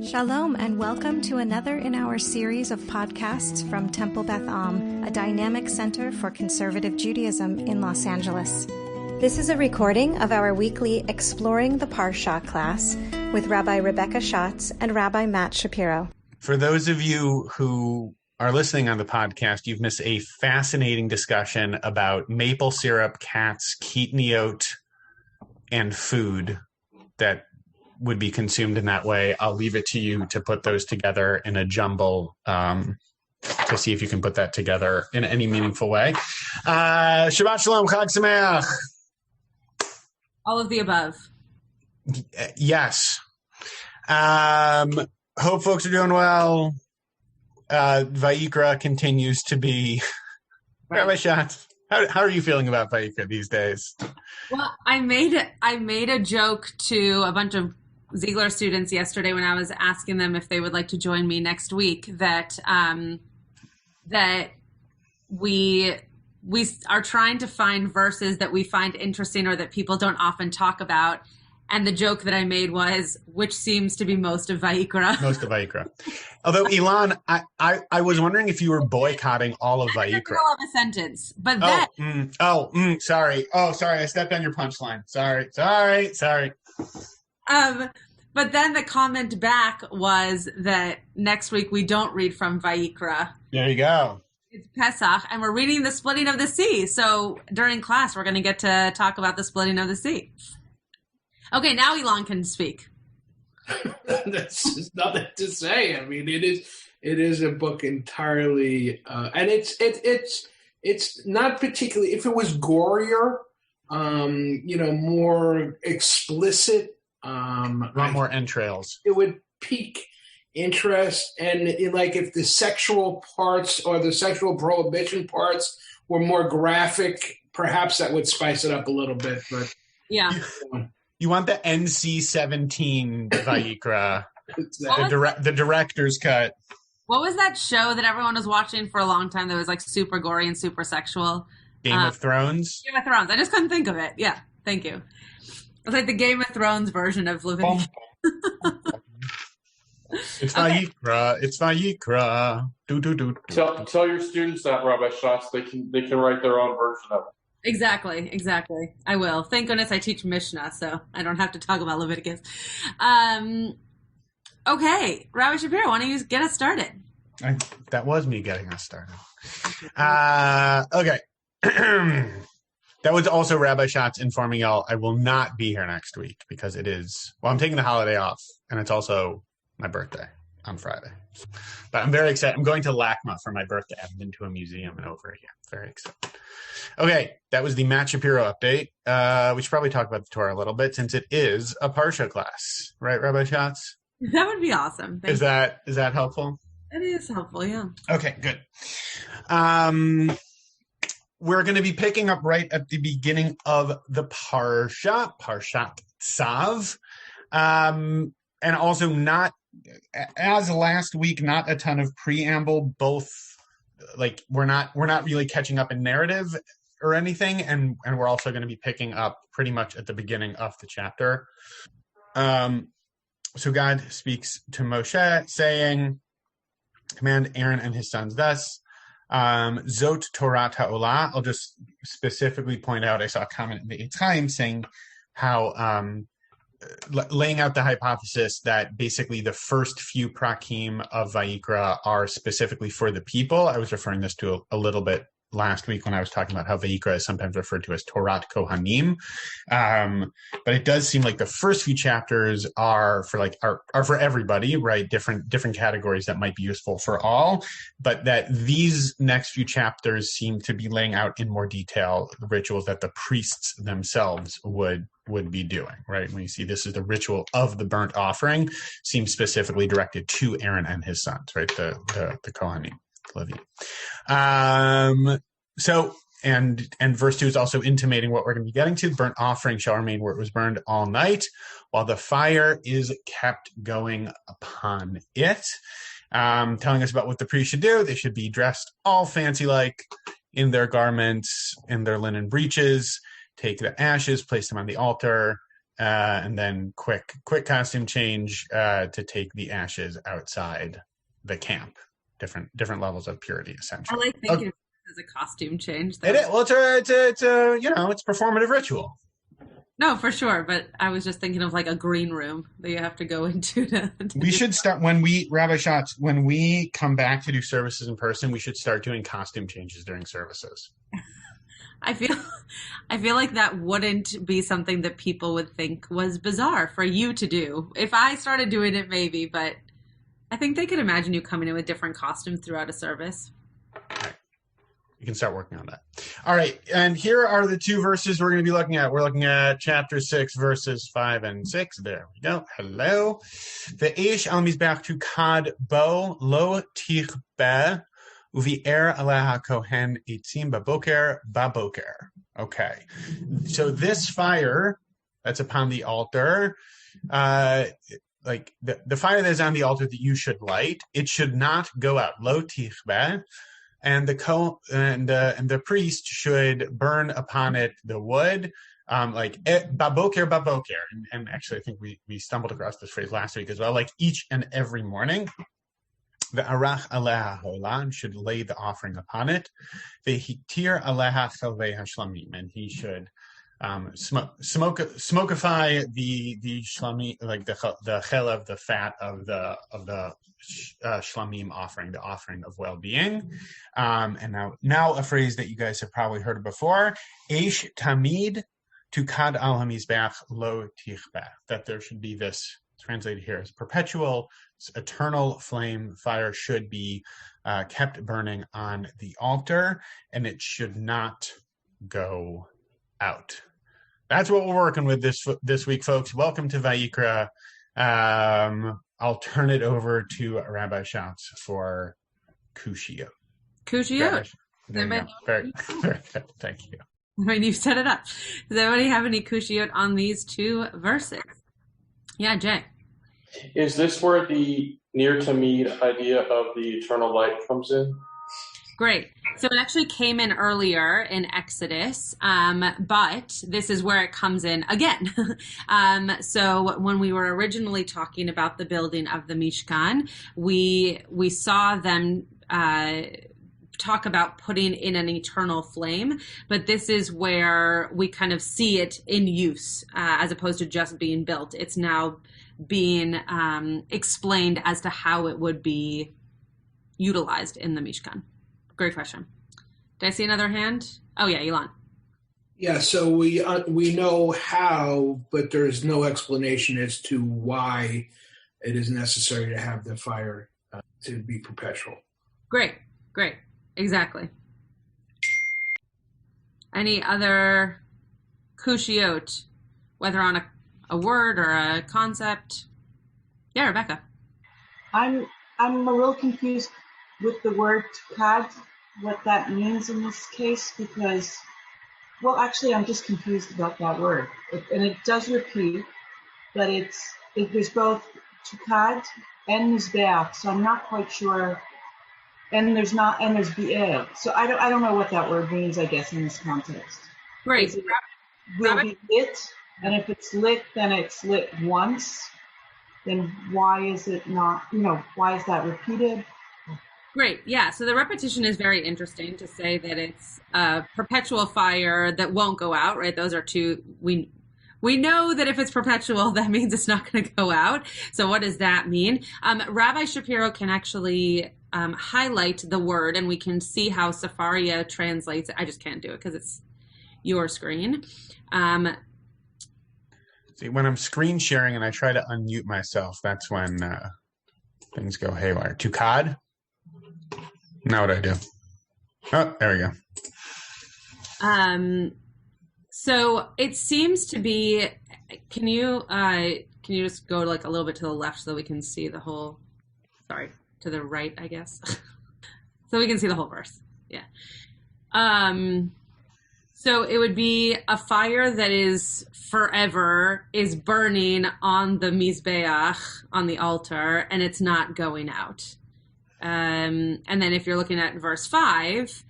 Shalom and welcome to another in our series of podcasts from Temple Beth Am, a dynamic center for conservative Judaism in Los Angeles. This is a recording of our weekly Exploring the Parasha class with Rabbi Rebecca Schatz and Rabbi Matt Shapiro. For those of you who are listening on the podcast, you've missed a fascinating discussion about maple syrup, cats, kitniot, and food that would be consumed in that way. I'll leave it to you to put those together in a jumble to see if you can put that together in any meaningful way. Shabbat Shalom, Chag Sameach. All of the above. Yes. Hope folks are doing well. Vayikra continues to be... Rabbi Schatz, how are you feeling about Vayikra these days? Well, I made a joke to a bunch of Ziegler students yesterday when I was asking them if they would like to join me next week, that we are trying to find verses that we find interesting or that people don't often talk about. And the joke that I made was, which seems to be most of Vayikra. Most of Vayikra. Although, Ilan, I was wondering if you were boycotting all of Vayikra. In the middle of a sentence. But then... Sorry. Oh, sorry. I stepped on your punchline. Sorry. But then the comment back was that next week we don't read from Vayikra. There you go. It's Pesach, and we're reading the splitting of the sea. So during class, we're going to get to talk about the splitting of the sea. Okay, now Elon can speak. That's just nothing to say. I mean, it is a book entirely, and it's not particularly. If it was gorier, more explicit, a lot more entrails, it would pique interest. And if the sexual parts or the sexual prohibition parts were more graphic, perhaps that would spice it up a little bit. But yeah. You want the NC-17 Vayikra, the director's cut. What was that show that everyone was watching for a long time that was like super gory and super sexual? Game of Thrones? Game of Thrones. I just couldn't think of it. Yeah, thank you. It's like the Game of Thrones version of Leviticus. It's Vayikra. It's Vayikra. Tell your students that, Rabbi Schatz. They can write their own version of it. Exactly. I will. Thank goodness I teach Mishnah, so I don't have to talk about Leviticus. Okay, Rabbi Shapiro, why don't you get us started? That was me getting us started. Okay. That was also Rabbi Schatz informing y'all I will not be here next week because I'm taking the holiday off, and it's also my birthday on Friday. But I'm very excited. I'm going to LACMA for my birthday. I've been to a museum and over here. Very excited. Okay, that was the Matt Shapiro update. We should probably talk about the Torah a little bit since it is a Parsha class. Right, Rabbi Schatz? That would be awesome. Is that helpful? It is helpful, yeah. Okay, good. We're going to be picking up right at the beginning of the Parsha, Parshat Tzav. And also not, as last week, not a ton of preamble, both, we're not really catching up in narrative or anything, and we're also going to be picking up pretty much at the beginning of the chapter. So God speaks to Moshe, saying, command Aaron and his sons thus, Zot Torah Ha'olah. I'll just specifically point out, I saw a comment in the Eitz Chaim saying how laying out the hypothesis that basically the first few prakim of Vayikra are specifically for the people. I was referring this to a little bit last week when I was talking about how Vayikra is sometimes referred to as Torat Kohanim. But it does seem like the first few chapters are for everybody, right? Different categories that might be useful for all, but that these next few chapters seem to be laying out in more detail the rituals that the priests themselves would be doing, right? When you see this is the ritual of the burnt offering, seems specifically directed to Aaron and his sons, right? The Kohanim. Levi. And verse 2 is also intimating what we're going to be getting to. The burnt offering shall remain where it was burned all night, while the fire is kept going upon it. Telling us about what the priest should do. They should be dressed all fancy-like in their garments, in their linen breeches, take the ashes, place them on the altar, and then quick costume change to take the ashes outside the camp. Different levels of purity, essentially. I like thinking of it as a costume change. It is. Well, it's a performative ritual. No, for sure. But I was just thinking of like a green room that you have to go into. We should start Rabbi Schatz, when we come back to do services in person, we should start doing costume changes during services. I feel like that wouldn't be something that people would think was bizarre for you to do. If I started doing it, maybe, but I think they could imagine you coming in with different costumes throughout a service. Right. You can start working on that. All right, and here are the two verses we're going to be looking at. We're looking at chapter 6, verses 5 and 6. There we go. Hello. Ve'esh al mizbeach tukad bo lo tichbe uvi'er aleha kohen itzim baboker. Okay, so this fire that's upon the altar, like the fire that is on the altar that you should light, it should not go out. Lo tichbe. And the priest should burn upon it the wood, like baboker. And actually, I think we stumbled across this phrase last week as well. Like each and every morning, the arach aleha holan should lay the offering upon it. The hitir aleha chelvei hashlamim, and he should smokify the shlamim, like the chelev, the fat of the shlamim offering, the offering of well-being. And now a phrase that you guys have probably heard before: Eish tamid tukad al hamizbeach lo tichbeh. That there should be this, translated here as perpetual, eternal flame. Fire should be kept burning on the altar, and it should not go out. That's what we're working with this week, folks. Welcome to Vayikra. I'll turn it over to Rabbi Schatz for Kushiyot. Kushiyot. Very good. Thank you. I mean, you've set it up. Does anybody have any Kushiyot on these two verses? Yeah, Jay. Is this where the near tamid idea of the eternal light comes in? Great. So it actually came in earlier in Exodus, but this is where it comes in again. So when we were originally talking about the building of the Mishkan, we saw them talk about putting in an eternal flame, but this is where we kind of see it in use as opposed to just being built. It's now being explained as to how it would be utilized in the Mishkan. Great question. Did I see another hand? Oh yeah, Elon. Yeah, so we know how, but there's no explanation as to why it is necessary to have the fire to be perpetual. Great, exactly. Any other kushiyot, whether on a word or a concept? Yeah, Rebecca. I'm a little confused with the word tukad, what that means in this case, because, well, actually, I'm just confused about that word. And it does repeat, but there's both tukad and mizbeach, so I'm not quite sure. And there's bi'er. So I don't know what that word means, I guess, in this context. Great. Will be lit, and if it's lit, then it's lit once. Then why is it not, why is that repeated? Great. Yeah. So the repetition is very interesting to say that it's a perpetual fire that won't go out, right? Those are two. We know that if it's perpetual, that means it's not going to go out. So what does that mean? Rabbi Shapiro can actually highlight the word, and we can see how Safaria translates it. I just can't do it because it's your screen. See, when I'm screen sharing and I try to unmute myself, that's when things go haywire. Tukad? Now what do I do? Oh, there we go. So it seems to be. Can you just go like a little bit to the left so that we can see the whole? Sorry, to the right, I guess, so we can see the whole verse. Yeah. So it would be a fire that is forever, is burning on the mizbeach, on the altar, and it's not going out. And then if you're looking at verse 5,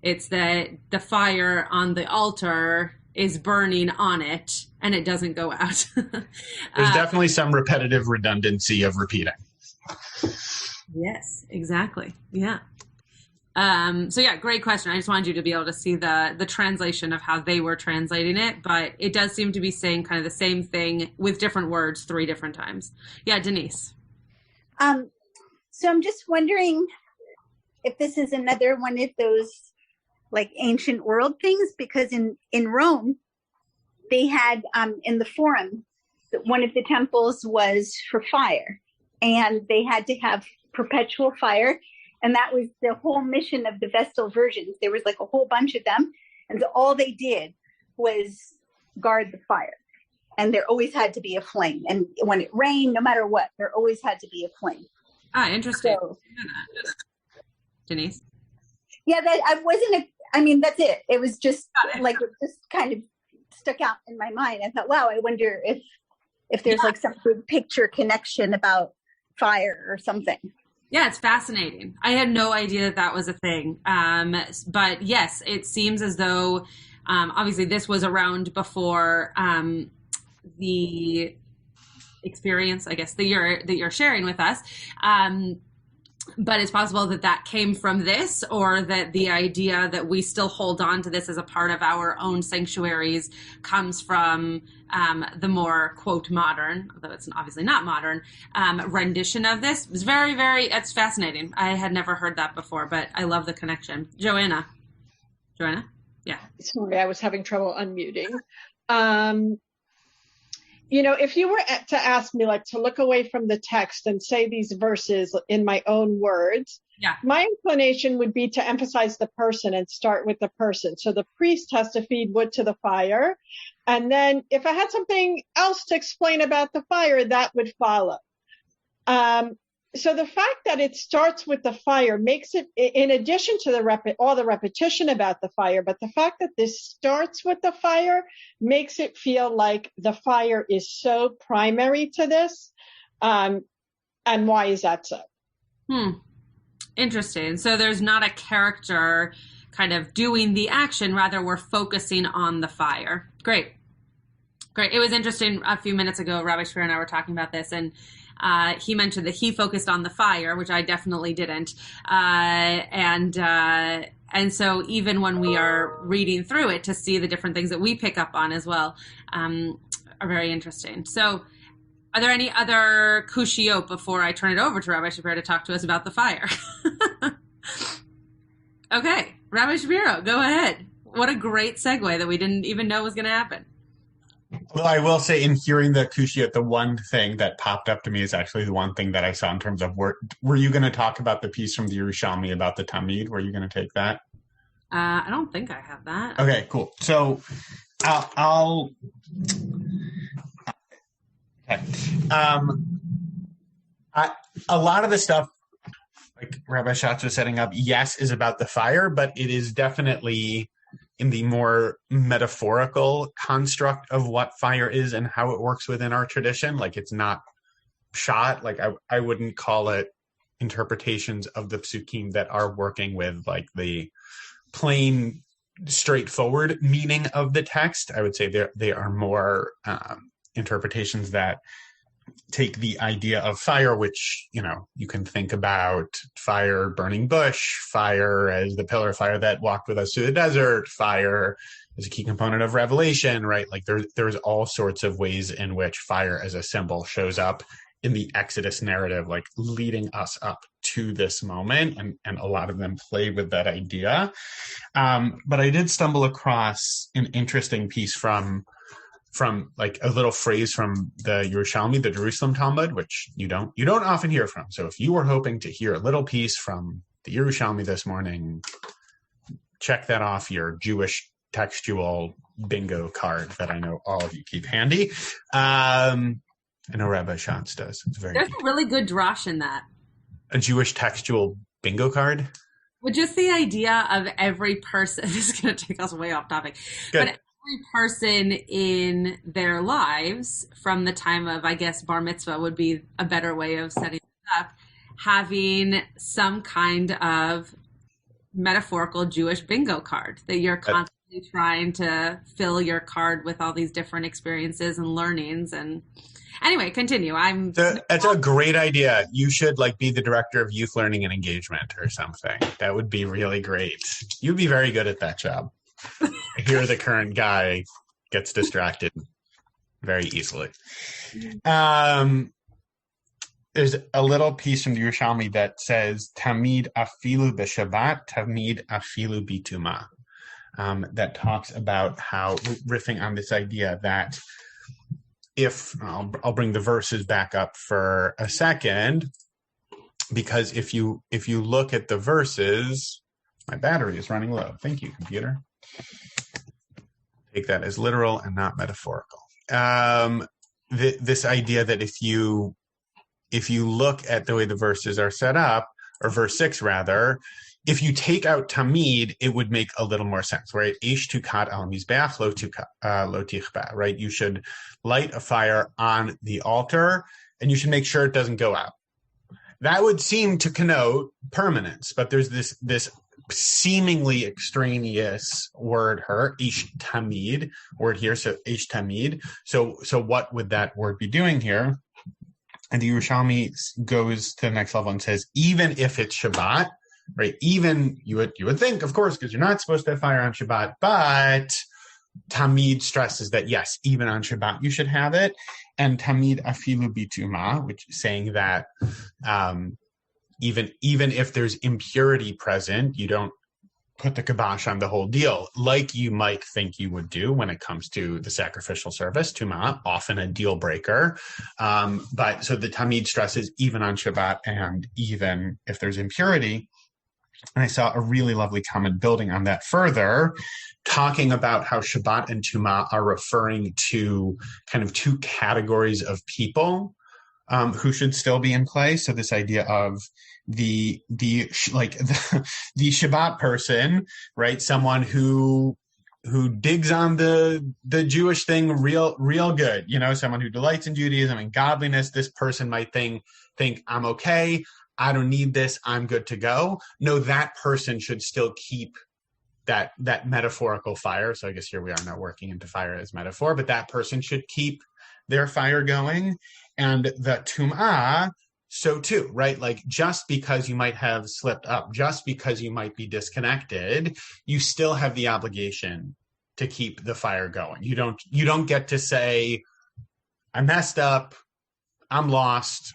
it's that the fire on the altar is burning on it and it doesn't go out. There's definitely some repetitive redundancy of repeating. Yes, exactly. Yeah. So yeah, great question. I just wanted you to be able to see the translation of how they were translating it, but it does seem to be saying kind of the same thing with different words 3 different times. Yeah, Denise. So I'm just wondering if this is another one of those like ancient world things, because in Rome, they had in the Forum, one of the temples was for fire, and they had to have perpetual fire. And that was the whole mission of the Vestal Virgins. There was like a whole bunch of them. And so all they did was guard the fire. And there always had to be a flame. And when it rained, no matter what, there always had to be a flame. Interesting. So, Denise? Yeah, that's it. It was just like, it just kind of stuck out in my mind. I thought, wow, I wonder if there's like some big picture connection about fire or something. Yeah, it's fascinating. I had no idea that was a thing. But yes, it seems as though, obviously this was around before the experience, I guess, that you're sharing with us. But it's possible that came from this, or that the idea that we still hold on to this as a part of our own sanctuaries comes from the more, quote, modern, although it's obviously not modern, rendition of this. It's very, very, it's fascinating. I had never heard that before, but I love the connection. Joanna? Yeah. Sorry, I was having trouble unmuting. If you were to ask me, like, to look away from the text and say these verses in my own words, my inclination would be to emphasize the person and start with the person. So the priest has to feed wood to the fire. And then if I had something else to explain about the fire, that would follow. So the fact that it starts with the fire makes it, in addition to all the repetition about the fire, but the fact that this starts with the fire makes it feel like the fire is so primary to this. And why is that so? Interesting. So there's not a character kind of doing the action, rather we're focusing on the fire. Great. It was interesting a few minutes ago, Rabbi Shapiro and I were talking about this, and he mentioned that he focused on the fire, which I definitely didn't. And so even when we are reading through it, to see the different things that we pick up on as well are very interesting. So are there any other kushiyot before I turn it over to Rabbi Shapiro to talk to us about the fire? Okay, Rabbi Shapiro, go ahead. What a great segue that we didn't even know was going to happen. Well, I will say, in hearing the kushiyot, the one thing that popped up to me is actually the one thing that I saw in terms of were you going to talk about the piece from the Yerushalmi about the Tamid? Were you going to take that? I don't think I have that. Okay, cool. So I'll okay. A lot of the stuff, like Rabbi Schatz was setting up, yes, is about the fire, but it is definitely in the more metaphorical construct of what fire is and how it works within our tradition. Like, it's not shot. Like, I wouldn't call it interpretations of the psukim that are working with like the plain, straightforward meaning of the text. I would say they are more interpretations that take the idea of fire, which, you can think about fire burning bush, fire as the pillar of fire that walked with us through the desert, fire as a key component of Revelation, right? Like there's all sorts of ways in which fire as a symbol shows up in the Exodus narrative, like leading us up to this moment, and a lot of them play with that idea. But I did stumble across an interesting piece from like a little phrase from the Yerushalmi, the Jerusalem Talmud, which you don't often hear from. So if you were hoping to hear a little piece from the Yerushalmi this morning, check that off your Jewish textual bingo card that I know all of you keep handy. I know Rabbi Schatz does. It's very There's deep. a really good drash in that. A Jewish textual bingo card? Well, just the idea of every person, this is going to take us way off topic, Good. but every person in their lives from the time of, I guess, bar mitzvah would be a better way of setting it up, having some kind of metaphorical Jewish bingo card that you're constantly trying to fill your card with all these different experiences and learnings. And anyway, continue. That's a great idea. You should be the director of youth learning and engagement or something. That would be really great. You'd be very good at that job. Here, the current guy gets distracted very easily. There's a little piece from the Yerushalmi that says Tamid afilu b'Shabbat, Tamid afilu b'Tumah, that talks about how, riffing on this idea that I'll bring the verses back up for a second, because if you look at the verses, my battery is running low. Thank you, computer. Take that as literal and not metaphorical. This idea that if you look at the way the verses are set up, or verse 6 rather, if you take out tamid, it would make a little more sense, right? Eish tukat al mizbeach lo tichba, right? You should light a fire on the altar, and you should make sure it doesn't go out. That would seem to connote permanence, but there's this seemingly extraneous word here, ish tamid, word here, so ish tamid. So what would that word be doing here? And the Yerushalmi goes to the next level and says, even if it's Shabbat, right? Even you would think, of course, because you're not supposed to have fire on Shabbat, but tamid stresses that yes, even on Shabbat you should have it, and tamid afilu bituma, which is saying that even if there's impurity present, you don't put the kibosh on the whole deal, like you might think you would do when it comes to the sacrificial service, tuma, often a deal breaker. But so the tamid stresses even on Shabbat and even if there's impurity. And I saw a really lovely comment building on that further, talking about how Shabbat and tuma are referring to kind of two categories of people who should still be in play. So this idea of the Shabbat person, right? Someone who digs on the Jewish thing real good, someone who delights in Judaism and godliness. This person might think I'm okay, I don't need this, I'm good to go. No, that person should still keep that metaphorical fire. So I guess here we are now working into fire as metaphor, but that person should keep their fire going. And the tum'ah, so too, right? Just because you might have slipped up, just because you might be disconnected, you still have the obligation to keep the fire going. You don't get to say, I messed up, I'm lost,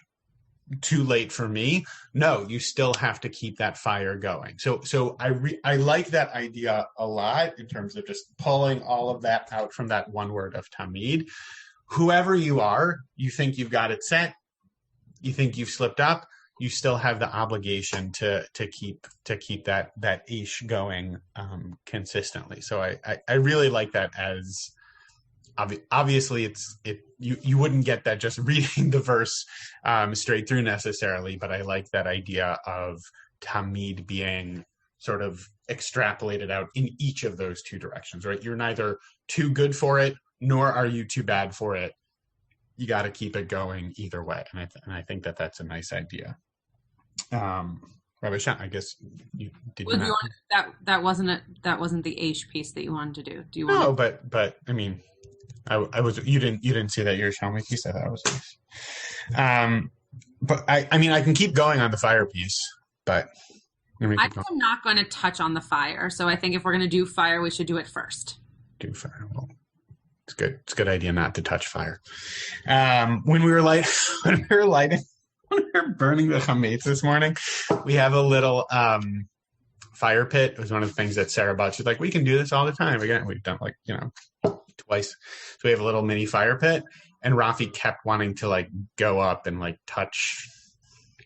too late for me. No, you still have to keep that fire going. So I like that idea a lot in terms of just pulling all of that out from that one word of tamid. Whoever you are, you think you've got it set, you think you've slipped up, you still have the obligation to keep that ish going consistently. So I really like that. As obviously you wouldn't get that just reading the verse straight through necessarily, but I like that idea of tamid being sort of extrapolated out in each of those two directions, right? You're neither too good for it, nor are you too bad for it. You got to keep it going either way. And I think that's a nice idea. Rabbi Shah, I guess that wasn't the Aish piece that you wanted to do. Do you want? No, but I mean, I was, you didn't see that Yerushalmi piece. I thought it was nice. But I mean, I can keep going on the fire piece, but I'm not going to touch on the fire. So I think if we're going to do fire, we should do it first. Do fire. Well, it's good. It's a good idea not to touch fire. When we were burning the chametz this morning, we have a little fire pit. It was one of the things that Sarah bought. She's like, we can do this all the time. Again, we've done twice. So we have a little mini fire pit, and Rafi kept wanting to go up and touch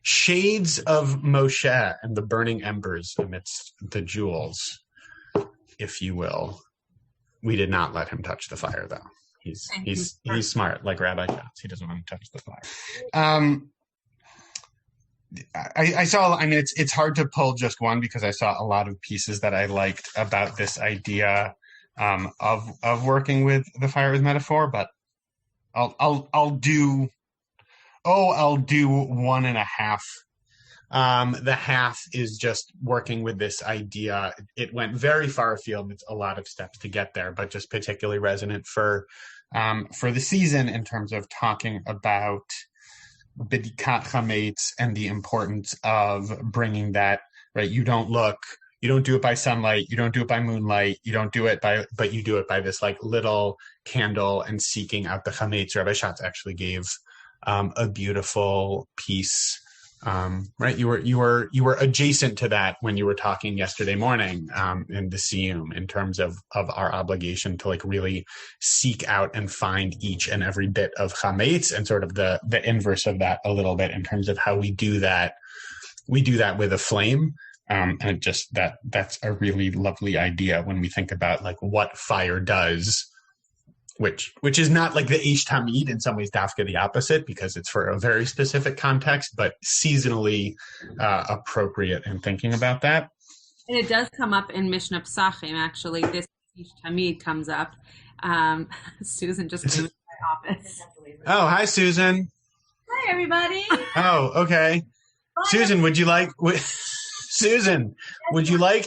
shades of Moshe and the burning embers amidst the jewels, if you will. We did not let him touch the fire, though. He's smart, like Rabbi Schatz. He doesn't want to touch the fire. I saw. I mean, it's hard to pull just one because I saw a lot of pieces that I liked about this idea of working with the fire as metaphor. But I'll do 1.5 The half is just working with this idea. It went very far afield. It's a lot of steps to get there, but just particularly resonant for the season in terms of talking about Bedikat Chametz and the importance of bringing that, right? You don't do it by sunlight, you don't do it by moonlight, but you do it by this like little candle and seeking out the Chametz. Rabbi Schatz actually gave a beautiful piece. Right, you were adjacent to that when you were talking yesterday morning in the Siyum in terms of our obligation to like really seek out and find each and every bit of chametz, and sort of the inverse of that a little bit in terms of how we do that. We do that with a flame, and just that's a really lovely idea when we think about like what fire does. Which is not like the Eish Tamid, in some ways dafka the opposite, because it's for a very specific context, but seasonally appropriate in thinking about that. And it does come up in Mishnah Psachim, actually. This Eish Tamid comes up. Susan just came to my office. Oh, hi, Susan. Hi, everybody. Oh, okay. Bye. Susan, would you like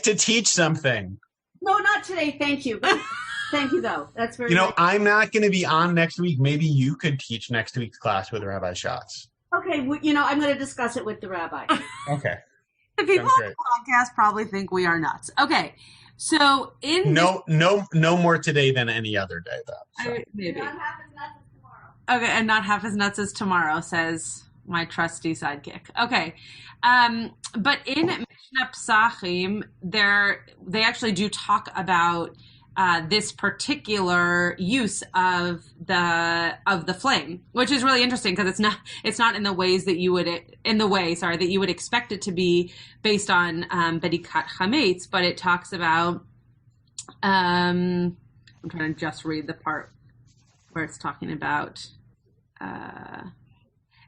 to teach something? No, not today. Thank you. Thank you, though. That's very nice. I'm not going to be on next week. Maybe you could teach next week's class with Rabbi Schatz. Okay. I'm going to discuss it with the rabbi. Okay. The people on the podcast probably think we are nuts. Okay. So no more today than any other day, though. So. Maybe. Not half as nuts as tomorrow. Okay, and not half as nuts as tomorrow, says my trusty sidekick. Okay. But in Mishnah Psachim, they actually do talk about this particular use of the flame, which is really interesting because it's not in the ways that you would that you would expect it to be based on Bedikat Chametz, but it talks about I'm trying to just read the part where it's talking about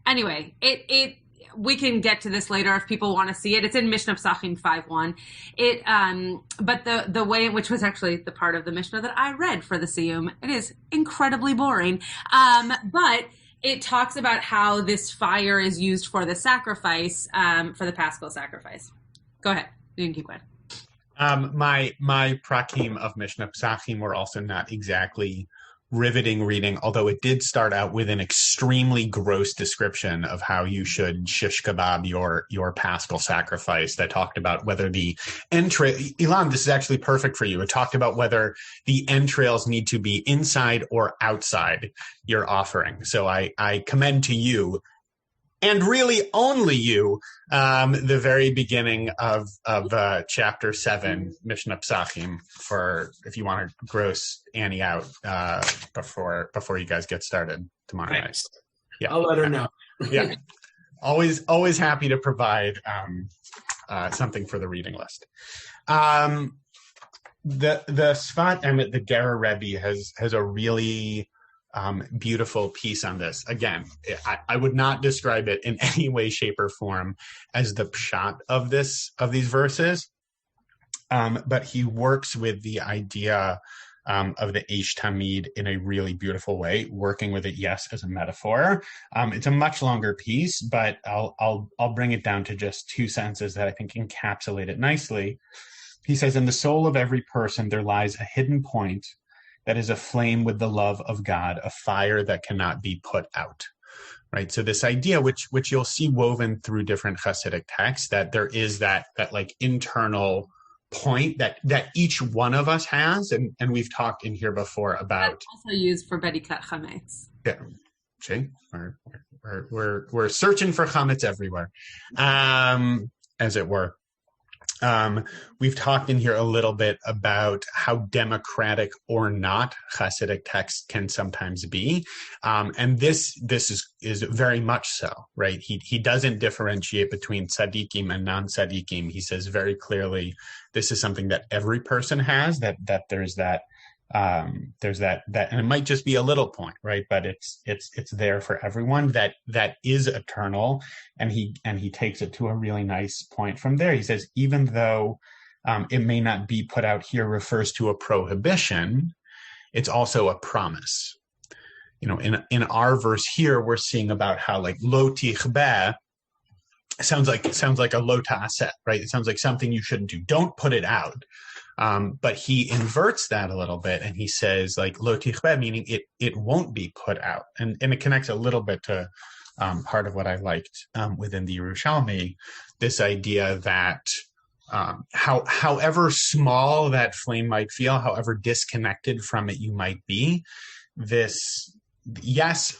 anyway, we can get to this later if people want to see it. It's in Mishnah Psachim 5:1. But the way in which was actually the part of the Mishnah that I read for the Siyum, it is incredibly boring. But it talks about how this fire is used for the sacrifice, for the Paschal sacrifice. Go ahead. You can keep going. My prakim of Mishnah Psachim were also not exactly riveting reading, although it did start out with an extremely gross description of how you should shish kebab your Paschal sacrifice that talked about whether the Ilan, this is actually perfect for you. It talked about whether the entrails need to be inside or outside your offering. So I commend to you, and really only you, the very beginning of chapter 7, Mishnah Psachim, for if you want to gross Annie out before you guys get started tomorrow night. Yeah, I'll let her know. Yeah, always happy to provide something for the reading list. The Sfat Emet, the Gera Rebbe, has a really beautiful piece on this. Again, I would not describe it in any way, shape, or form as the pshat of these verses, but he works with the idea of the Eish Tamid in a really beautiful way, working with it, yes, as a metaphor. It's a much longer piece, but I'll bring it down to just 2 sentences that I think encapsulate it nicely. He says, "In the soul of every person there lies a hidden point that is aflame with the love of God, a fire that cannot be put out." Right. So this idea, which you'll see woven through different Hasidic texts, that there is that like internal point that each one of us has, and we've talked in here before about. That's also used for Bedikat Chametz. Yeah. See, we're searching for chametz everywhere, as it were. We've talked in here a little bit about how democratic or not Hasidic texts can sometimes be, and this is very much so, right? He doesn't differentiate between tzaddikim and non-tzaddikim. He says very clearly, this is something that every person has. That there's that, and it might just be a little point, right? But it's there for everyone. That is eternal, and he takes it to a really nice point from there. He says, even though it may not be put out here, refers to a prohibition, it's also a promise. In our verse here, we're seeing about how like lo tichbeh, sounds like a lo ta'aseh, right? It sounds like something you shouldn't do. Don't put it out. But he inverts that a little bit, and he says like lo tichbeh, meaning it won't be put out, and it connects a little bit to part of what I liked within the Yerushalmi, this idea that however small that flame might feel, however disconnected from it you might be, this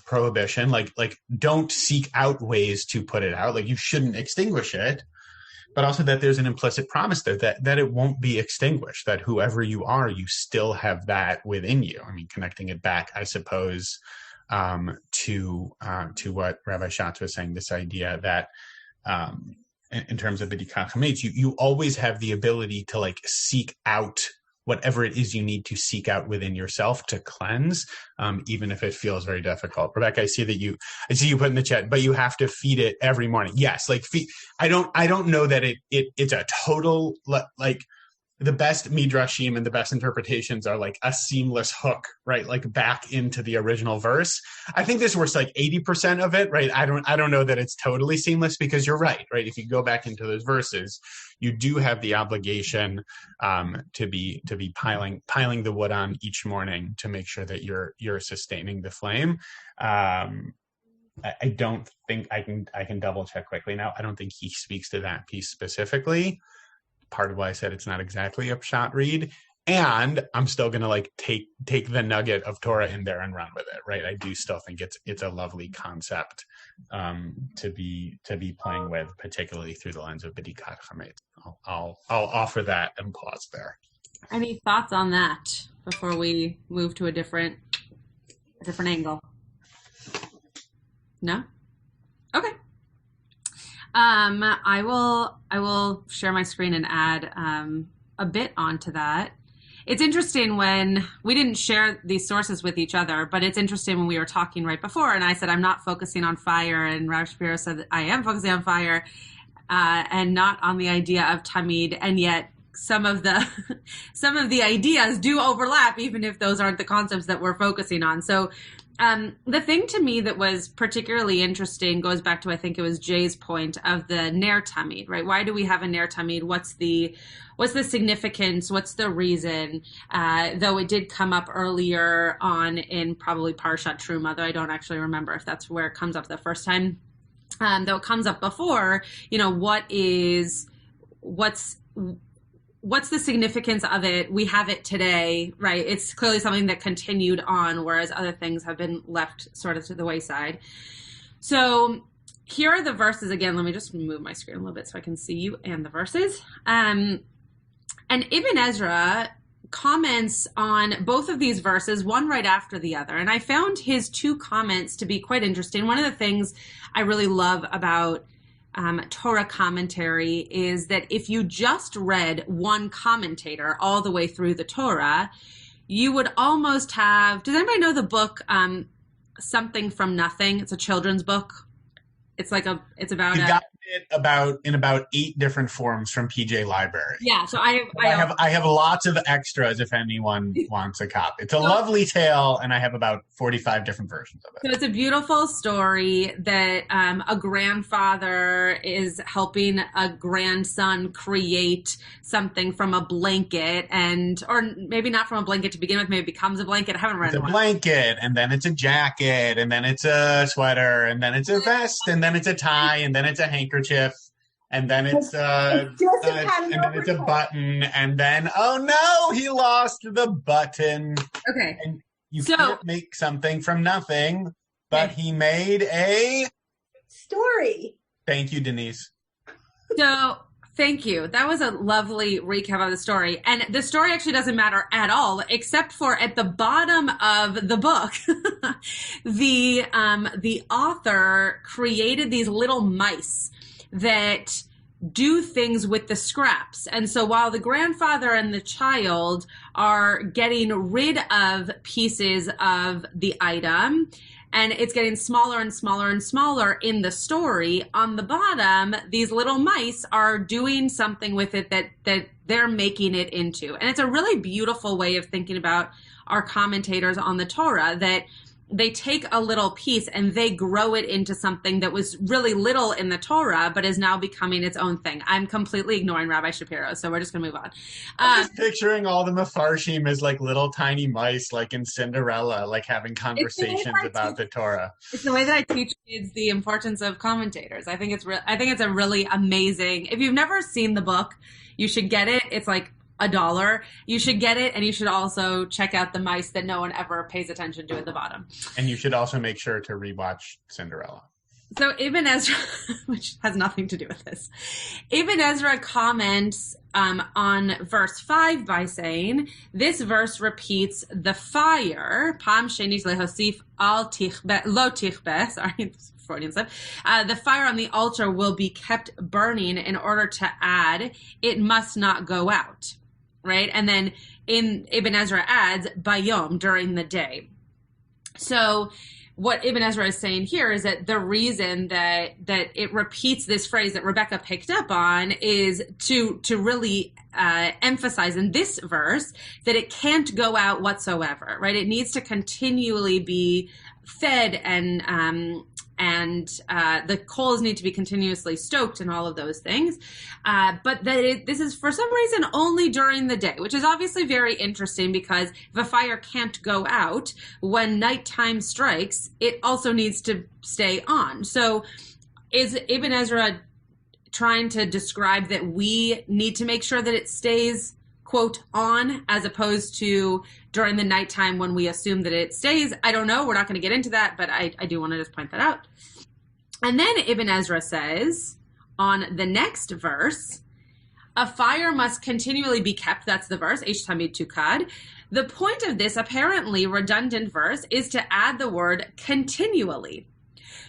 prohibition, like don't seek out ways to put it out, like you shouldn't extinguish it. But also that there's an implicit promise there that it won't be extinguished, that whoever you are, you still have that within you. I mean, connecting it back, I suppose, to what Rabbi Schatz was saying, this idea that in terms of the B'dikat Chametz, you always have the ability to like seek out whatever it is you need to seek out within yourself to cleanse, even if it feels very difficult. Rebecca, I see you put in the chat, but you have to feed it every morning. Yes, like I don't know that it's a total, like the best midrashim and the best interpretations are like a seamless hook, right? Like back into the original verse. I think this works like 80% of it, right? I don't know that it's totally seamless, because you're right? If you go back into those verses, you do have the obligation to be piling the wood on each morning to make sure that you're sustaining the flame. I don't think I can double check quickly now. I don't think he speaks to that piece specifically. Part of why I said it's not exactly a pshat read, and I'm still gonna like take the nugget of Torah in there and run with it, right? I do still think it's a lovely concept to be playing with, particularly through the lens of B'dikat Chametz. I'll offer that and pause there. Any thoughts on that before we move to a different angle? No? Okay. I will share my screen and add a bit onto that. It's interesting when we didn't share these sources with each other, but it's interesting when we were talking right before, and I said I'm not focusing on fire, and Rabbi Shapiro said that I am focusing on fire and not on the idea of tamid, and yet some of the ideas do overlap, even if those aren't the concepts that we're focusing on. So the thing to me that was particularly interesting goes back to, I think it was Jay's point of the ner tamid, right? Why do we have a ner tamid? What's the significance? What's the reason? Though it did come up earlier on in probably Parashat Truma, though I don't actually remember if that's where it comes up the first time. Though it comes up before, what's the significance of it? We have it today, right? It's clearly something that continued on, whereas other things have been left sort of to the wayside. So here are the verses again. Let me just move my screen a little bit so I can see you and the verses. And Ibn Ezra comments on both of these verses, one right after the other. And I found his two comments to be quite interesting. One of the things I really love about Torah commentary is that if you just read one commentator all the way through the Torah, you would almost have, does anybody know the book Something from Nothing? It's a children's book. It's about you got it in about 8 different forms from PJ Library. Yeah, so I have lots of extras if anyone wants a copy. It's a lovely tale, and I have about 45 different versions of it. So it's a beautiful story that a grandfather is helping a grandson create something from a blanket, or maybe not from a blanket to begin with, maybe it becomes a blanket. I haven't read it. It's a blanket, and then it's a jacket, and then it's a sweater, and then it's a vest, and then it's a tie, and then it's a handkerchief, and then it's a button, and then oh no, he lost the button. Okay, and you can't make something from nothing, but he made a story. Thank you, Denise. So thank you. That was a lovely recap of the story. And the story actually doesn't matter at all, except for at the bottom of the book, the author created these little mice that do things with the scraps. And so while the grandfather and the child are getting rid of pieces of the item, and it's getting smaller and smaller and smaller in the story, on the bottom, these little mice are doing something with it that they're making it into. And it's a really beautiful way of thinking about our commentators on the Torah, that they take a little piece and they grow it into something that was really little in the Torah, but is now becoming its own thing. I'm completely ignoring Rabbi Shapiro, so we're just going to move on. I'm just picturing all the Mefarshim as like little tiny mice, like in Cinderella, like having conversations about the Torah. It's the way that I teach kids the importance of commentators. I think it's a really amazing. If you've never seen the book, you should get it. It's like $1. You should get it, and you should also check out the mice that no one ever pays attention to at the bottom. And you should also make sure to rewatch Cinderella. So Ibn Ezra, which has nothing to do with this, Ibn Ezra comments on verse 5 by saying, this verse repeats the fire, Pam Shenis Lehosif Al Tichbe, Lo Tichbe, sorry, Freudian slip. The fire on the altar will be kept burning in order to add, it must not go out. Right? And then Ibn Ezra adds, bayom, during the day. So what Ibn Ezra is saying here is that the reason that it repeats this phrase that Rebecca picked up on is to really emphasize in this verse that it can't go out whatsoever, right? It needs to continually be fed and the coals need to be continuously stoked and all of those things. But this is for some reason only during the day, which is obviously very interesting because if a fire can't go out, when nighttime strikes, it also needs to stay on. So is Ibn Ezra trying to describe that we need to make sure that it stays, quote, on, as opposed to during the nighttime when we assume that it stays? I don't know. We're not going to get into that, but I do want to just point that out. And then Ibn Ezra says on the next verse, a fire must continually be kept. That's the verse, Eish Tamid Tukad. The point of this apparently redundant verse is to add the word continually.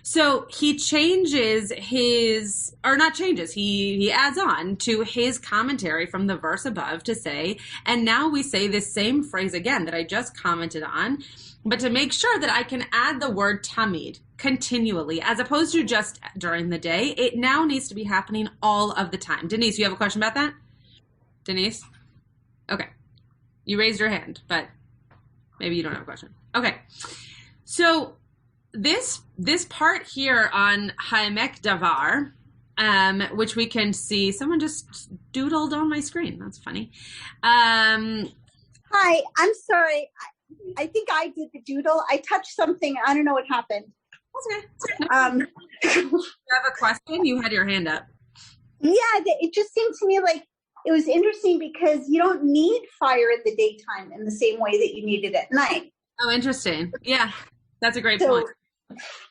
So he changes he adds on to his commentary from the verse above to say, and now we say this same phrase again that I just commented on, but to make sure that I can add the word tamid, continually, as opposed to just during the day, it now needs to be happening all of the time. Denise, you have a question about that? Denise? Okay. You raised your hand, but maybe you don't have a question. Okay. So this part here on Ha'emek Davar, which we can see, someone just doodled on my screen. That's funny. Hi, I'm sorry. I think I did the doodle. I touched something. I don't know what happened. Okay. You have a question? You had your hand up. Yeah, it just seemed to me like it was interesting because you don't need fire in the daytime in the same way that you need it at night. Oh, interesting. Yeah, that's a great point.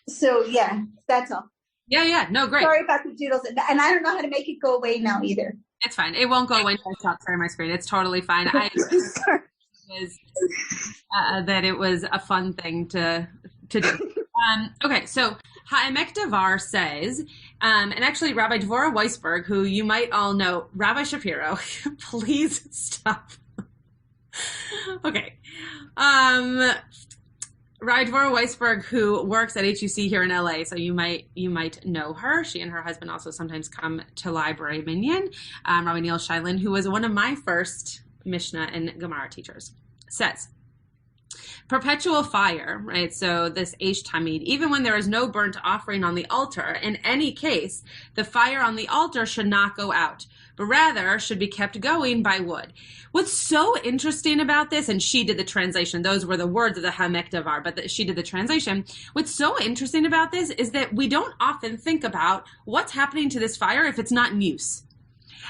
So yeah, that's all. Yeah. No, great. Sorry about the doodles. And I don't know how to make it go away now either. It's fine. It won't go away until I stop sharing my screen. It's totally fine. Sorry. That it was a fun thing to do. Okay, so Ha'emek Davar says, and actually Rabbi Dvorah Weisberg, who you might all know, Rabbi Shapiro, please stop. Okay. Rabbi Dvorah Weisberg, who works at HUC here in LA, so you might know her. She and her husband also sometimes come to Library Minyan. Rabbi Neil Shailen, who was one of my first Mishnah and Gemara teachers, says, perpetual fire, right? So this Eish Tamid, even when there is no burnt offering on the altar, in any case, the fire on the altar should not go out, but rather should be kept going by wood. What's so interesting about this, and she did the translation, those were the words of the Ha'emek Davar, but she did the translation. What's so interesting about this is that we don't often think about what's happening to this fire if it's not in use.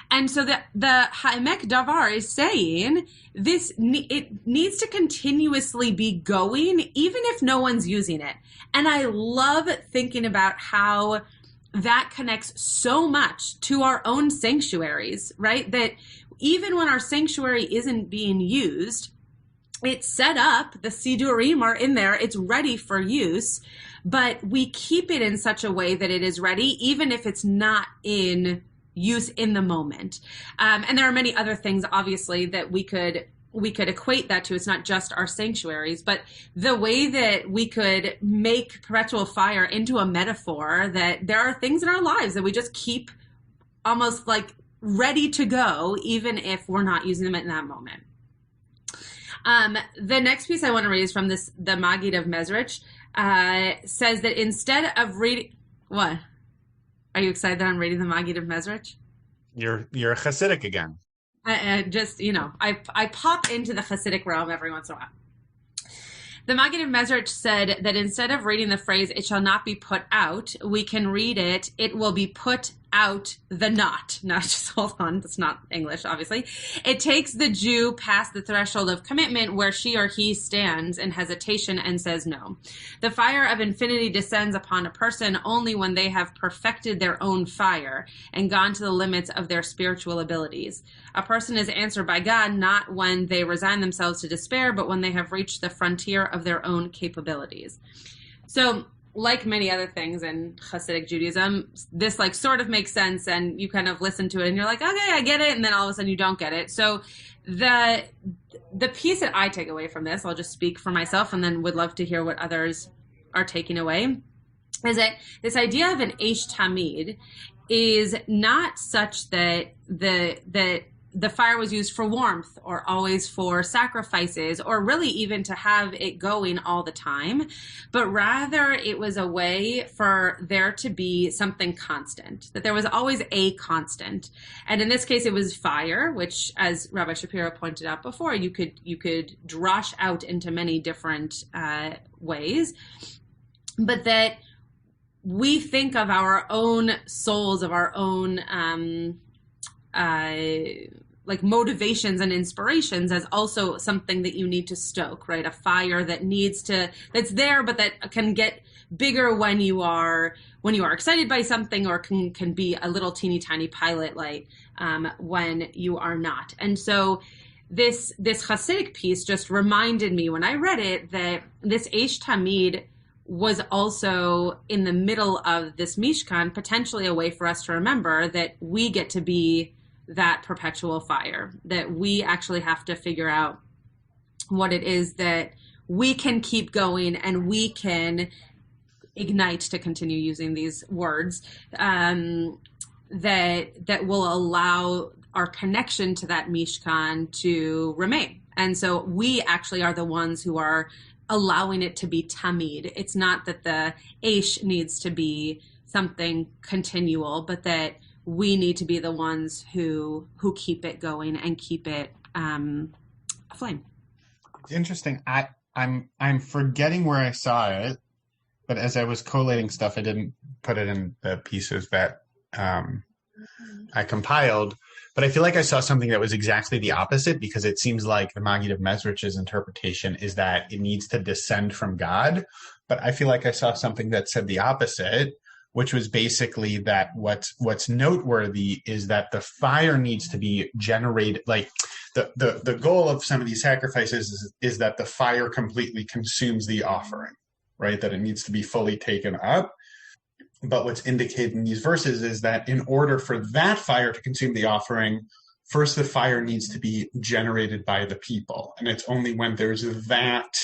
And so the Ha'emek Davar is saying it needs to continuously be going, even if no one's using it. And I love thinking about how that connects so much to our own sanctuaries, right? That even when our sanctuary isn't being used, it's set up, the Sidurim are in there, it's ready for use, but we keep it in such a way that it is ready, even if it's not in use in the moment. And there are many other things, obviously, that we could equate that to. It's not just our sanctuaries, but the way that we could make perpetual fire into a metaphor that there are things in our lives that we just keep almost like ready to go, even if we're not using them in that moment. The next piece I want to read is from the Maggid of Mezrich. Says that instead of reading, what? Are you excited that I'm reading the Maggid of Mezrich? You're a Hasidic again. I just, I pop into the Hasidic realm every once in a while. The Maggid of Mezrich said that instead of reading the phrase, "it shall not be put out," we can read it, "it will be put out the not." Now, just hold on. That's not English, obviously. It takes the Jew past the threshold of commitment where she or he stands in hesitation and says no. The fire of infinity descends upon a person only when they have perfected their own fire and gone to the limits of their spiritual abilities. A person is answered by God not when they resign themselves to despair, but when they have reached the frontier of their own capabilities. So, like many other things in Hasidic Judaism, this sort of makes sense, and you kind of listen to it and you're like, okay, I get it, and then all of a sudden you don't get it. So the piece that I take away from this, I'll just speak for myself and then would love to hear what others are taking away, is that this idea of an Eish Tamid is not such that the fire was used for warmth or always for sacrifices or really even to have it going all the time, but rather it was a way for there to be something constant, that there was always a constant. And in this case, it was fire, which, as Rabbi Shapiro pointed out before, you could drosh out into many different ways, but that we think of our own souls, of our own motivations and inspirations as also something that you need to stoke, right? A fire that's there, but that can get bigger when you are excited by something, or can be a little teeny tiny pilot light when you are not. And so this Hasidic piece just reminded me when I read it that this Eish Tamid was also in the middle of this Mishkan, potentially a way for us to remember that we get to be that perpetual fire, that we actually have to figure out what it is that we can keep going and we can ignite, to continue using these words, that will allow our connection to that Mishkan to remain. And so we actually are the ones who are allowing it to be tamid. It's not that the Eish needs to be something continual, but that we need to be the ones who keep it going and keep it aflame. It's interesting. I'm forgetting where I saw it, but as I was collating stuff, I didn't put it in the pieces that I compiled. But I feel like I saw something that was exactly the opposite, because it seems like the Maggid of Mezrich's interpretation is that it needs to descend from God. But I feel like I saw something that said the opposite, which was basically that what's noteworthy is that the fire needs to be generated. Like the goal of some of these sacrifices is that the fire completely consumes the offering, right? That it needs to be fully taken up. But what's indicated in these verses is that in order for that fire to consume the offering, first the fire needs to be generated by the people. And it's only when there's that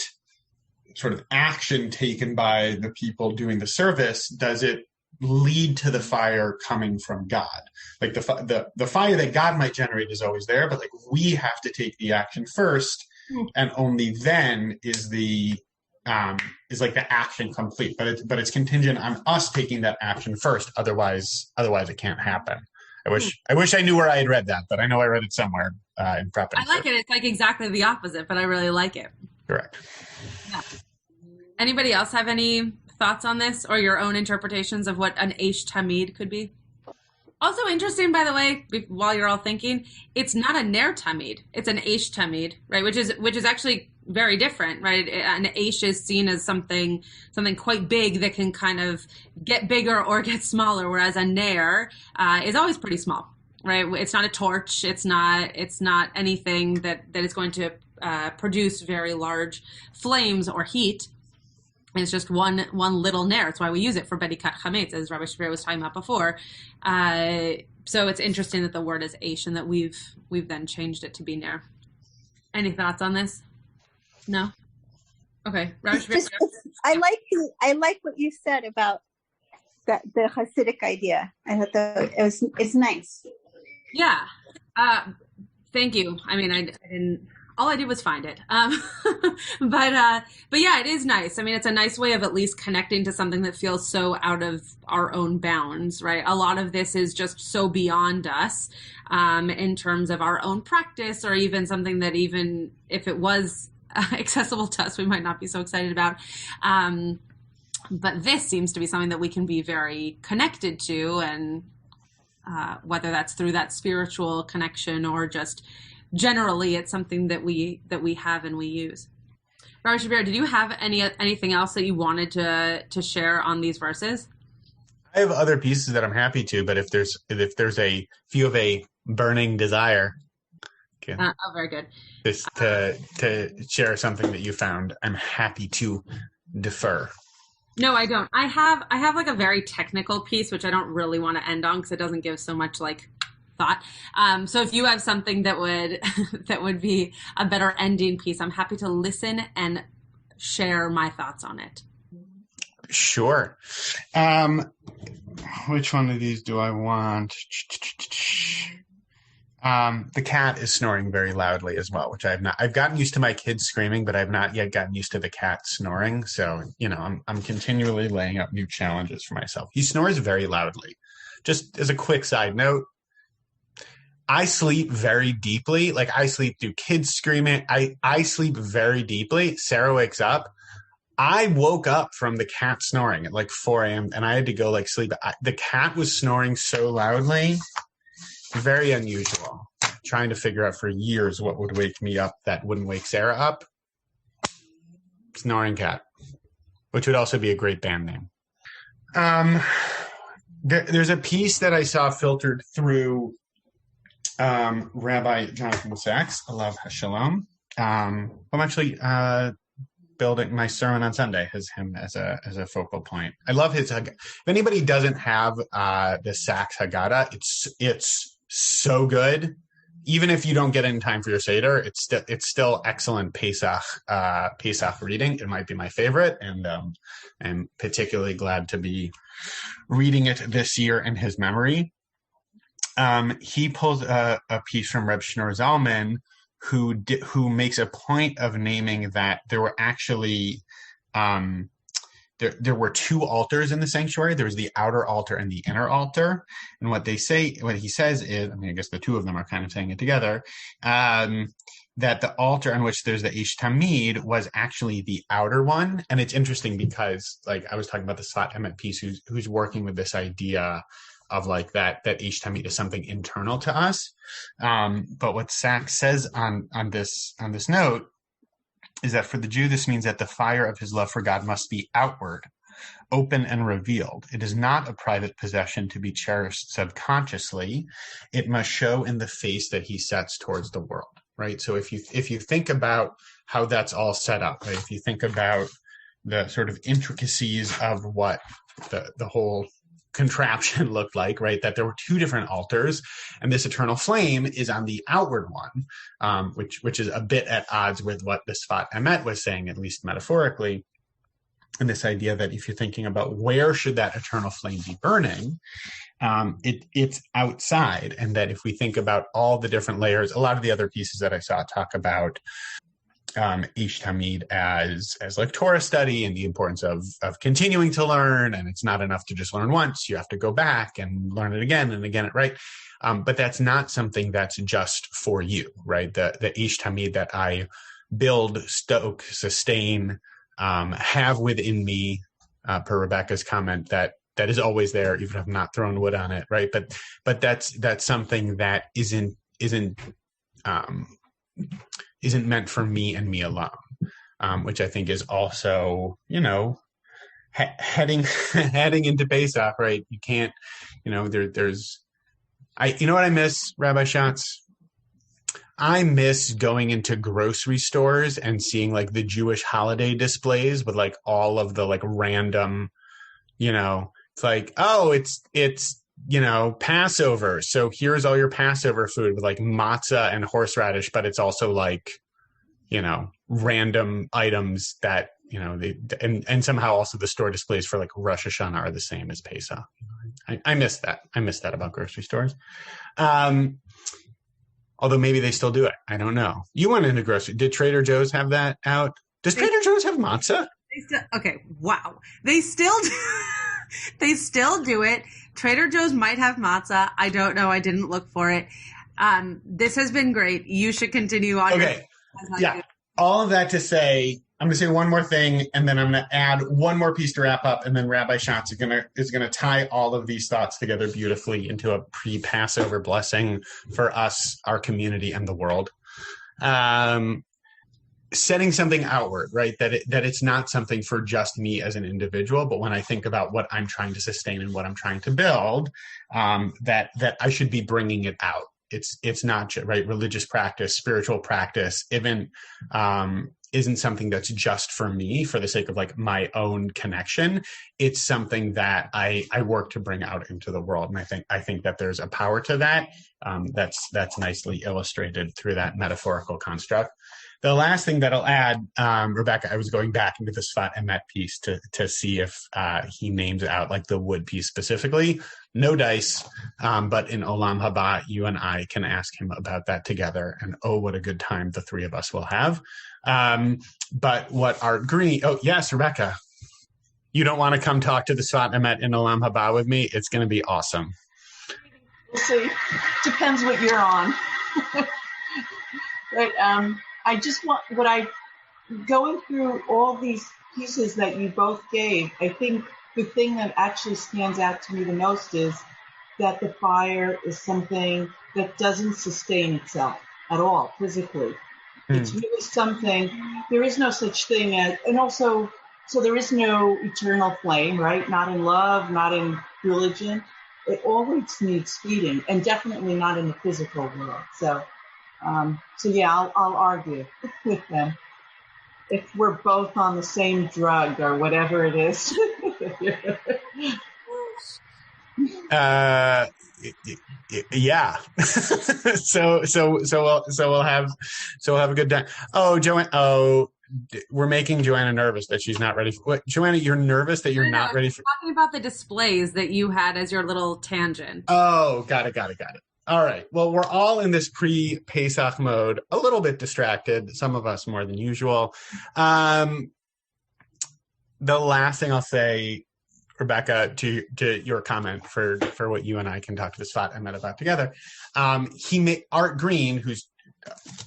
sort of action taken by the people doing the service does it lead to the fire coming from God. Like the fire that God might generate is always there, but like we have to take the action first, and only then is the action complete. But it's contingent on us taking that action first. Otherwise it can't happen. I wish I knew where I had read that, but I know I read it somewhere in prepping. I like it. It's like exactly the opposite, but I really like it. Correct. Yeah. Anybody else have any thoughts on this or your own interpretations of what an Eish Tamid could be? Also interesting, by the way, while you're all thinking, it's not a Ner Tamid, it's an Eish Tamid, right? Which is actually very different, right? An Eish is seen as something quite big that can kind of get bigger or get smaller, whereas a Ner is always pretty small, right? It's not a torch, it's not anything that is going to produce very large flames or heat. It's just one little ner. That's why we use it for bedikat chametz, as Rabbi Shapiro was talking about before. So it's interesting that the word is eish and that we've then changed it to be ner. Any thoughts on this? No. Okay, Rabbi Shapiro. I like what you said about the Hasidic idea. I thought that it's nice. Yeah. Thank you. I mean, all I did was find it. But yeah, it is nice. I mean, it's a nice way of at least connecting to something that feels so out of our own bounds, right? A lot of this is just so beyond us in terms of our own practice, or even something that even if it was accessible to us, we might not be so excited about. But this seems to be something that we can be very connected to, and whether that's through that spiritual connection or just generally, it's something that we have and we use. Rabbi Shapiro, did you have anything else that you wanted to share on these verses? I have other pieces that I'm happy to, but if you have a burning desire, very good. Just to share something that you found, I'm happy to defer. No, I don't. I have like a very technical piece, which I don't really want to end on because it doesn't give so much like thought. So if you have something that would be a better ending piece, I'm happy to listen and share my thoughts on it. Sure. Which one of these do I want? The cat is snoring very loudly as well, which I've gotten used to my kids screaming, but I've not yet gotten used to the cat snoring. So, I'm continually laying out new challenges for myself. He snores very loudly. Just as a quick side note, I sleep very deeply. Like I sleep through kids screaming. I sleep very deeply. Sarah wakes up. I woke up from the cat snoring at like 4 a.m. and I had to go sleep. The cat was snoring so loudly. Very unusual. Trying to figure out for years what would wake me up that wouldn't wake Sarah up. Snoring cat, which would also be a great band name. There's a piece that I saw filtered through Rabbi Jonathan Sachs, Alav Hashalom. I'm actually building my sermon on Sunday has him as a focal point. I love his. If anybody doesn't have the Sachs Haggadah, it's so good. Even if you don't get it in time for your Seder, it's still excellent Pesach reading. It might be my favorite, and I'm particularly glad to be reading it this year in his memory. He pulls a piece from Reb Shneur Zalman, who makes a point of naming that there were actually there were two altars in the sanctuary. There was the outer altar and the inner altar. And what he says is, I guess the two of them are kind of saying it together, that the altar on which there's the Eish Tamid was actually the outer one. And it's interesting because, I was talking about the Sfat Emet piece, who's working with this idea of that Eish Tamid is something internal to us. But what Sachs says on this note is that for the Jew, this means that the fire of his love for God must be outward, open and revealed. It is not a private possession to be cherished subconsciously. It must show in the face that he sets towards the world, right? So if you think about how that's all set up, right? If you think about the sort of intricacies of what the whole contraption looked like, right? That there were two different altars, and this eternal flame is on the outward one, which is a bit at odds with what the Sfat Emet was saying, at least metaphorically. And this idea that if you're thinking about where should that eternal flame be burning, it's outside. And that if we think about all the different layers, a lot of the other pieces that I saw talk about Eish Tamid as Torah study and the importance of continuing to learn, and it's not enough to just learn once. You have to go back and learn it again and again, right? But that's not something that's just for you, right? The Eish Tamid that I build, stoke, sustain, have within me, per Rebecca's comment, that is always there, even if I've not thrown wood on it, right? But that's something that isn't meant for me and me alone, which I think is also, heading into Pesach, right? You can't, there's what I miss, Rabbi Schatz? I miss going into grocery stores and seeing the Jewish holiday displays with all of the random, it's it's Passover. So here's all your Passover food with matzah and horseradish, but it's also random items that, and somehow also the store displays for Rosh Hashanah are the same as Pesach. I miss that. I miss that about grocery stores. Although maybe they still do it. I don't know. You went into grocery. Did Trader Joe's have that out? Does Trader Joe's have matzah? Okay, wow. They still do it. Trader Joe's might have matzah. I don't know. I didn't look for it. This has been great. You should continue on. Okay. Yeah. All of that to say, I'm going to say one more thing, and then I'm going to add one more piece to wrap up, and then Rabbi Schatz is going to tie all of these thoughts together beautifully into a pre-Passover blessing for us, our community, and the world. Setting something outward, right? That it's not something for just me as an individual, but when I think about what I'm trying to sustain and what I'm trying to build, that I should be bringing it out. It's not just, right. Religious practice, spiritual practice, even isn't something that's just for me for the sake of like my own connection. It's something that I work to bring out into the world, and I think that there's a power to that. That's nicely illustrated through that metaphorical construct. The last thing that I'll add, Rebecca, I was going back into the Sfat Emet piece to see if he names out like the wood piece specifically. No dice, but in Olam Haba, you and I can ask him about that together. And oh, what a good time the three of us will have. But what Art Green, oh yes, Rebecca, you don't want to come talk to the Sfat Emet in Olam Haba with me? It's going to be awesome. We'll see. Depends what you're on. But I just want going through all these pieces that you both gave, I think the thing that actually stands out to me the most is that the fire is something that doesn't sustain itself at all physically. It's really something, there is no such thing as, and also, so there is no eternal flame, right? Not in love, not in religion. It always needs feeding, and definitely not in the physical world. So yeah, I'll argue with them if we're both on the same drug or whatever it is. Yeah. so we'll have a good time. Oh, Joanne. Oh, we're making Joanna nervous that she's not ready for. What, Joanna? You're nervous that you're not ready for. Talking about the displays that you had as your little tangent. Oh, got it. All right. Well, we're all in this pre-Pesach mode, a little bit distracted, some of us more than usual. The last thing I'll say, Rebecca, to your comment for what you and I can talk to the Sfat Emet about together, Art Green, who's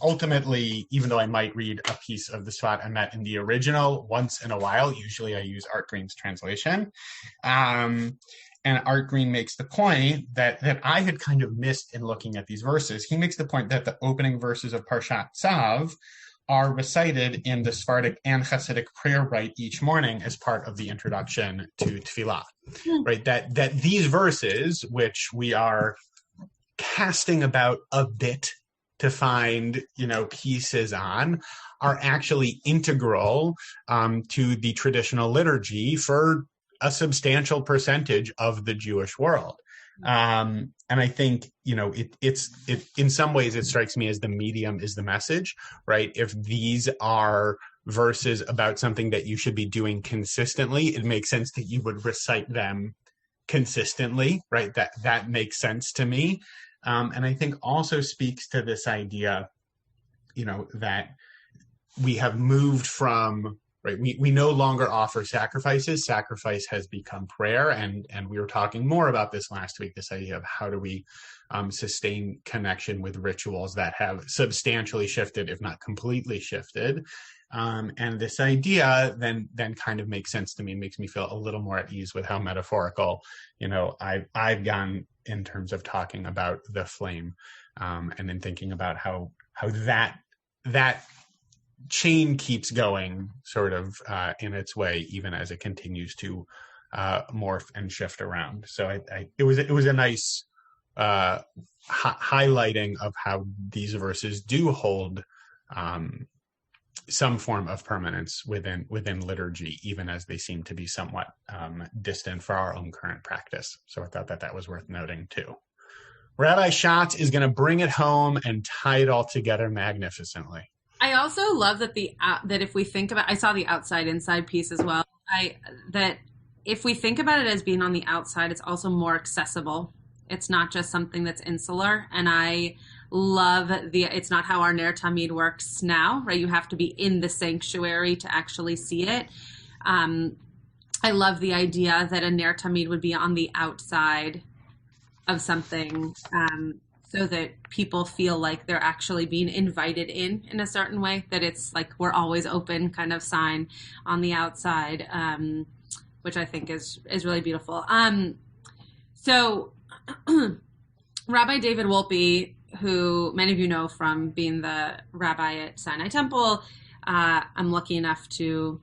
ultimately, even though I might read a piece of the Sfat Emet in the original once in a while, usually I use Art Green's translation. And Art Green makes the point that I had kind of missed in looking at these verses. He makes the point that the opening verses of Parshat Tzav are recited in the Sephardic and Hasidic prayer rite each morning as part of the introduction to Tefillah, right? That these verses, which we are casting about a bit to find, pieces on, are actually integral to the traditional liturgy for a substantial percentage of the Jewish world. And I think, it's in some ways it strikes me as the medium is the message, right? If these are verses about something that you should be doing consistently, it makes sense that you would recite them consistently, right? That makes sense to me. And I think also speaks to this idea, that we have moved from, right, we no longer offer sacrifices. Sacrifice has become prayer, and we were talking more about this last week, this idea of how do we sustain connection with rituals that have substantially shifted, if not completely shifted. And this idea then kind of makes sense to me, makes me feel a little more at ease with how metaphorical, I've gone in terms of talking about the flame, and then thinking about how that chain keeps going sort of in its way, even as it continues to morph and shift around. So it was a nice highlighting of how these verses do hold some form of permanence within liturgy, even as they seem to be somewhat distant for our own current practice. So I thought that was worth noting too. Rabbi Schatz is going to bring it home and tie it all together magnificently. I also love that that if we think about, I saw the outside inside piece as well. That if we think about it as being on the outside, it's also more accessible. It's not just something that's insular. And I love it's not how our Ner Tamid works now, right? You have to be in the sanctuary to actually see it. I love the idea that a Ner Tamid would be on the outside of something, so that people feel like they're actually being invited in a certain way, that it's like we're always open kind of sign on the outside, which I think is really beautiful. So Rabbi David Wolpe, who many of you know from being the rabbi at Sinai Temple, I'm lucky enough to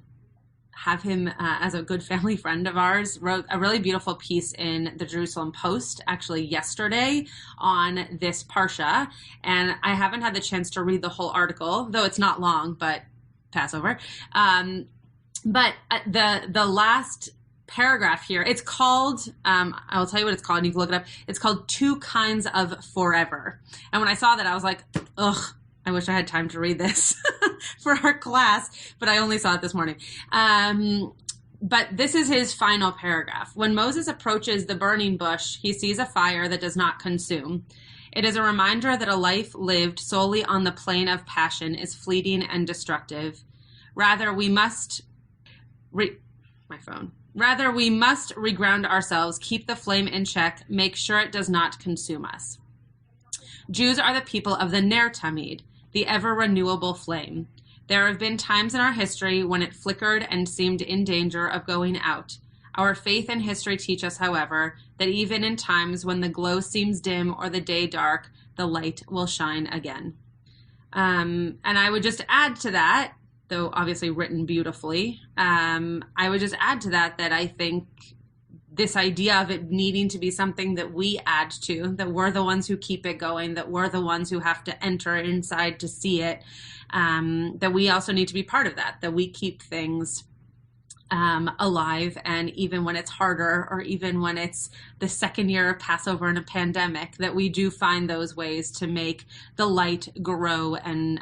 have him as a good family friend of ours, wrote a really beautiful piece in the Jerusalem Post actually yesterday on this Parsha. And I haven't had the chance to read the whole article, though it's not long, but Passover. But the last paragraph here, it's called, I'll tell you what it's called, and you can look it up. It's called 2 Kinds of Forever. And when I saw that, I was like, ugh, I wish I had time to read this for our class, but I only saw it this morning. But this is his final paragraph. When Moses approaches the burning bush, he sees a fire that does not consume. It is a reminder that a life lived solely on the plane of passion is fleeting and destructive. Rather, we must reground ourselves, keep the flame in check, make sure it does not consume us. Jews are the people of the Ner Tamid, the ever-renewable flame. There have been times in our history when it flickered and seemed in danger of going out. Our faith and history teach us, however, that even in times when the glow seems dim or the day dark, the light will shine again. And I would just add to that, though obviously written beautifully, I would just add to that I think this idea of it needing to be something that we add to, that we're the ones who keep it going, that we're the ones who have to enter inside to see it, that we also need to be part of that we keep things alive. And even when it's harder, or even when it's the second year of Passover in a pandemic, that we do find those ways to make the light grow and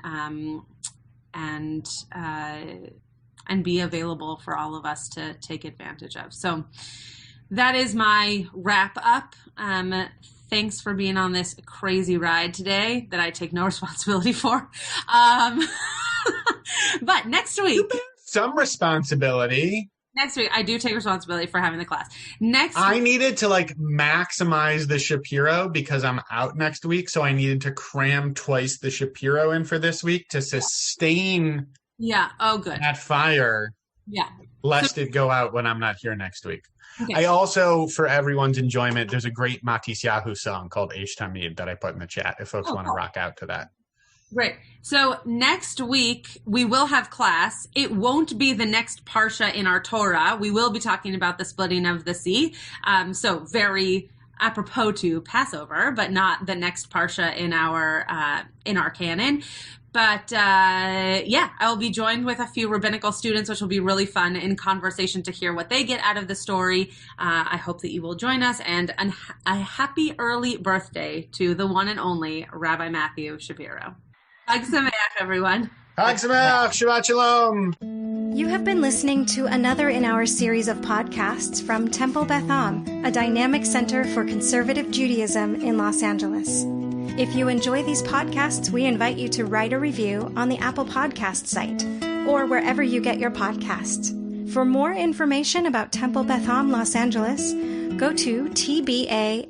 be available for all of us to take advantage of. So that is my wrap up. Thanks for being on this crazy ride today that I take no responsibility for. But next week, some responsibility. Next week, I do take responsibility for having the class. I needed to maximize the Shapiro because I'm out next week. So I needed to cram twice the Shapiro in for this week to sustain that fire. Yeah. Lest it go out when I'm not here next week. Okay. I also, for everyone's enjoyment, there's a great Matisyahu song called Eish Tamid that I put in the chat if folks want to rock out to that. Great. So next week, we will have class. It won't be the next Parsha in our Torah. We will be talking about the splitting of the sea. So very apropos to Passover, but not the next Parsha in our canon. But I will be joined with a few rabbinical students, which will be really fun in conversation to hear what they get out of the story. I hope that you will join us, and a happy early birthday to the one and only Rabbi Matthew Shapiro. Chag Sameach, everyone. Chag Sameach, Shabbat Shalom. You have been listening to another in our series of podcasts from Temple Beth Am, a dynamic center for conservative Judaism in Los Angeles. If you enjoy these podcasts, we invite you to write a review on the Apple Podcast site or wherever you get your podcasts. For more information about Temple Beth Am Los Angeles, go to tbala.org.